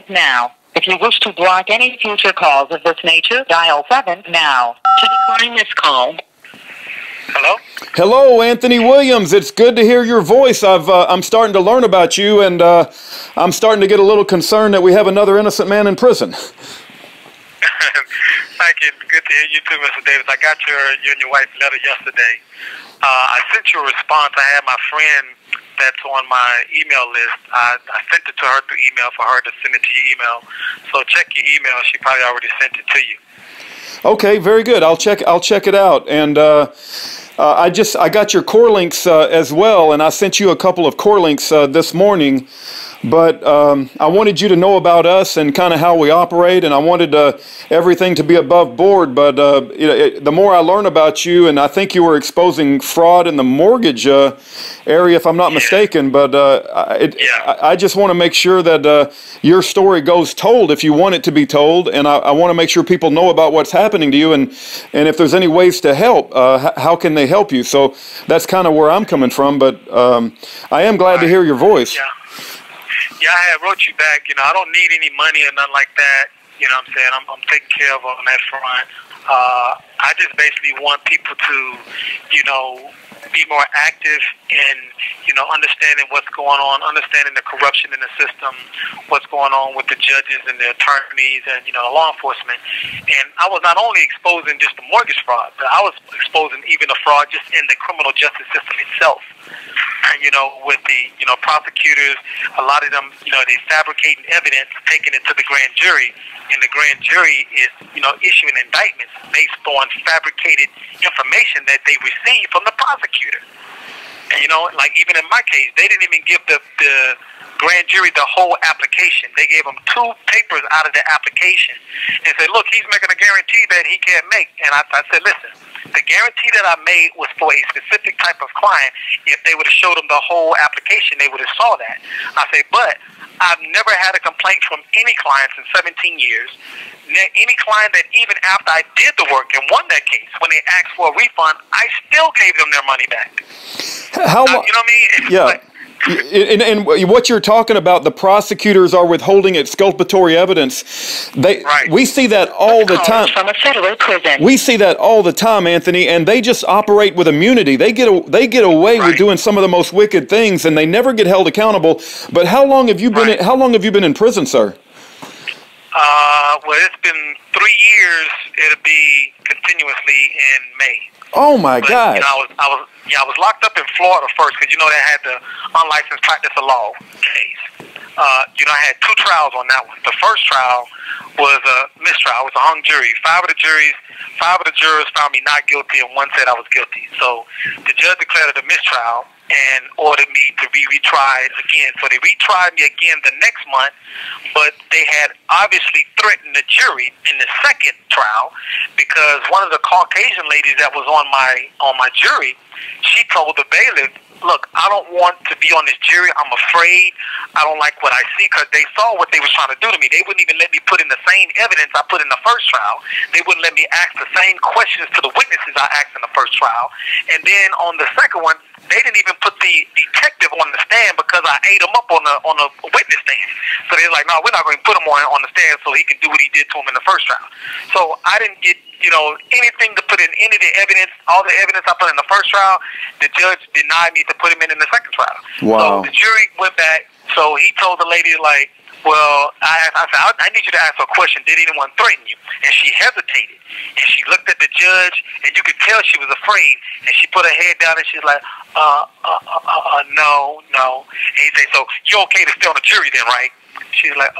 now. If you wish to block any future calls of this nature, dial 7 now. To decline this call. Hello? Hello, Anthony Williams. It's good to hear your voice. I'm starting to learn about you, and I'm starting to get a little concerned that we have another innocent man in prison. Thank you. Good to hear you too, Mr. Davis. I got you and your wife's letter yesterday. I sent you a response. I had my friend that's on my email list. I sent it to her through email for her to send it to your email. So check your email. She probably already sent it to you. Okay, very good. I'll check it out. And I got your core links as well, and I sent you a couple of core links this morning. But I wanted you to know about us and kind of how we operate, and I wanted everything to be above board. But the more I learn about you, and I think you were exposing fraud in the mortgage area, if I'm not mistaken. But I just want to make sure that your story goes told if you want it to be told, and I want to make sure people know about what's happening to you, and if there's any ways to help, how can they help you? So that's kind of where I'm coming from. But I am glad to hear your voice. Yeah, I had wrote you back. I don't need any money or nothing like that. You know what I'm saying? I'm taken care of on that front. I just basically want people to, be more active in, understanding what's going on, understanding the corruption in the system, what's going on with the judges and the attorneys and, law enforcement. And I was not only exposing just the mortgage fraud, but I was exposing even the fraud just in the criminal justice system itself. And, with the, prosecutors, a lot of them, they fabricating evidence, taking it to the grand jury, and the grand jury is, issuing indictments based on fabricated information that they received from the prosecutor. And, like even in my case, they didn't even give the grand jury the whole application. They gave them 2 papers out of the application and said, look, he's making a guarantee that he can't make. And I said, listen, the guarantee that I made was for a specific type of client. If they would have showed them the whole application, they would have saw that. I say, but I've never had a complaint from any clients in 17 years. Any client that even after I did the work and won that case, when they asked for a refund, I still gave them their money back. How? You know what I mean? Yeah. And what you're talking about, the prosecutors are withholding exculpatory evidence. We see that all the time. From a federal prison. We see that all the time, Anthony, and they just operate with immunity. They get away with doing some of the most wicked things, and they never get held accountable. But how long have you been? How long have you been in prison, sir? Well, it's been 3 years. It'll be continuously in May. Oh my God! I was locked up in Florida first because they had the unlicensed practice of law case. I had 2 trials on that one. The first trial was a mistrial. It was a hung jury. 5 of the jurors found me not guilty, and 1 said I was guilty. So the judge declared it a mistrial and ordered me to be retried again. So they retried me again the next month, but they had obviously threatened the jury in the second trial because one of the Caucasian ladies that was on my jury, she told the bailiff, look, I don't want to be on this jury. I'm afraid. I don't like what I see, because they saw what they was trying to do to me. They wouldn't even let me put in the same evidence I put in the first trial. They wouldn't let me ask the same questions to the witnesses I asked in the first trial. And then on the second one, they didn't even put the detective on the stand because I ate him up on the witness stand. So they were like, no, we're not going to put him on the stand so he can do what he did to him in the first trial. So I didn't get anything to put in any of the evidence. All the evidence I put in the first trial, the judge denied me to put him in the second trial. Wow. So the jury went back. So he told the lady, like, well, I said, I need you to ask her a question. Did anyone threaten you? And she hesitated. And she looked at the judge, and you could tell she was afraid. And she put her head down, and she's like, no. And he said, so you're okay to stay on the jury then, right? She's like,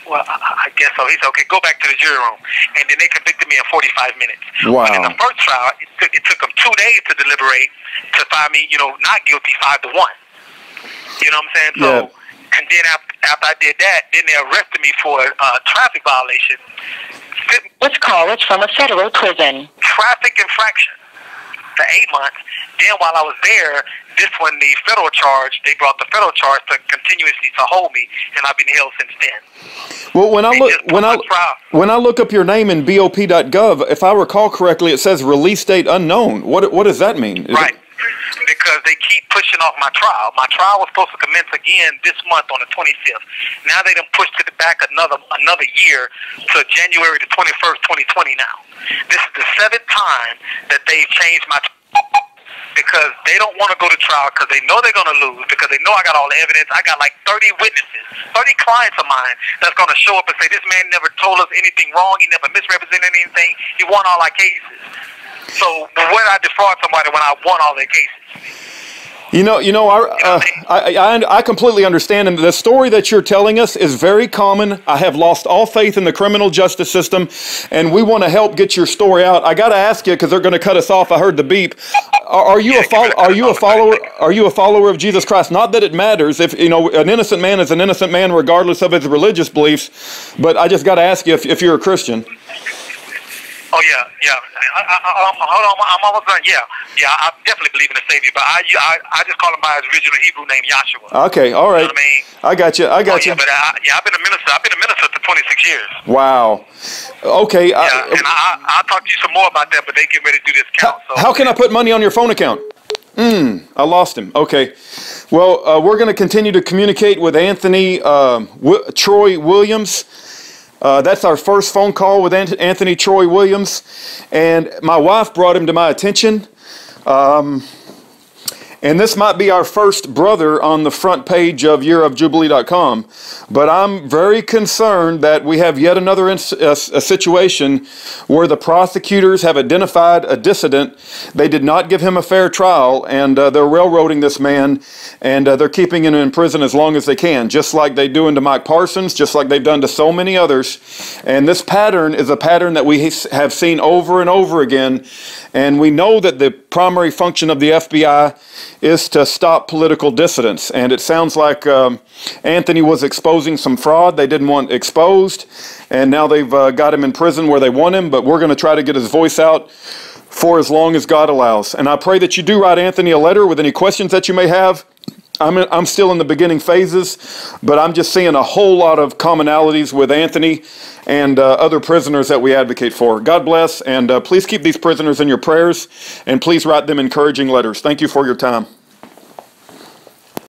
well, I guess so. He said, okay, go back to the jury room. And then they convicted me in 45 minutes. Wow. But in the first trial, it took them 2 days to deliberate to find me, not guilty 5-1. You know what I'm saying? So, and then after I did that, then they arrested me for a traffic violation. This call is from a federal prison. Traffic infraction for 8 months. Then while I was there, this one, the federal charge, they brought the federal charge to continuously to hold me, and I've been held since then. Well, when I look up your name in BOP.gov, if I recall correctly, it says release date unknown. What does that mean? Right. Because they they keep pushing off my trial. My trial was supposed to commence again this month on the 25th. Now they done pushed it back another year to January the 21st, 2020 now. This is the 7th time that they've changed my trial because they don't want to go to trial because they know they're going to lose, because they know I got all the evidence. I got like 30 witnesses, 30 clients of mine that's going to show up and say, this man never told us anything wrong. He never misrepresented anything. He won all our cases. So where did I defraud somebody when I won all their cases? I completely understand, and the story that you're telling us is very common. I have lost all faith in the criminal justice system, and we want to help get your story out. I got to ask you, because they're going to cut us off. I heard the beep. Are you a follower of Jesus Christ? Not that it matters. If an innocent man is an innocent man, regardless of his religious beliefs. But I just got to ask you if you're a Christian. Oh yeah. Hold on, I'm almost done. Yeah. I definitely believe in the Savior, but I just call him by his original Hebrew name, Yahshua. Okay, all right. You know what I mean? I got you. Yeah, but I've been a minister. I've been a minister for 26 years. Wow. Okay. Yeah, and I'll talk to you some more about that, but they get ready to do this count. How can I put money on your phone account? I lost him. Okay. Well, we're going to continue to communicate with Anthony Troy Williams. That's our first phone call with Anthony Troy Williams, and my wife brought him to my attention. And this might be our first brother on the front page of yearofjubilee.com, but I'm very concerned that we have yet another a situation where the prosecutors have identified a dissident. They did not give him a fair trial, and they're railroading this man, and they're keeping him in prison as long as they can, just like they do to Mike Parsons, just like they've done to so many others. And this pattern is a pattern that we have seen over and over again, and we know that the primary function of the FBI is to stop political dissidents. And it sounds like Anthony was exposing some fraud they didn't want exposed, and now they've got him in prison where they want him, but we're going to try to get his voice out for as long as God allows. And I pray that you do write Anthony a letter with any questions that you may have. I'm still in the beginning phases, but I'm just seeing a whole lot of commonalities with Anthony and other prisoners that we advocate for. God bless, and please keep these prisoners in your prayers, and please write them encouraging letters. Thank you for your time.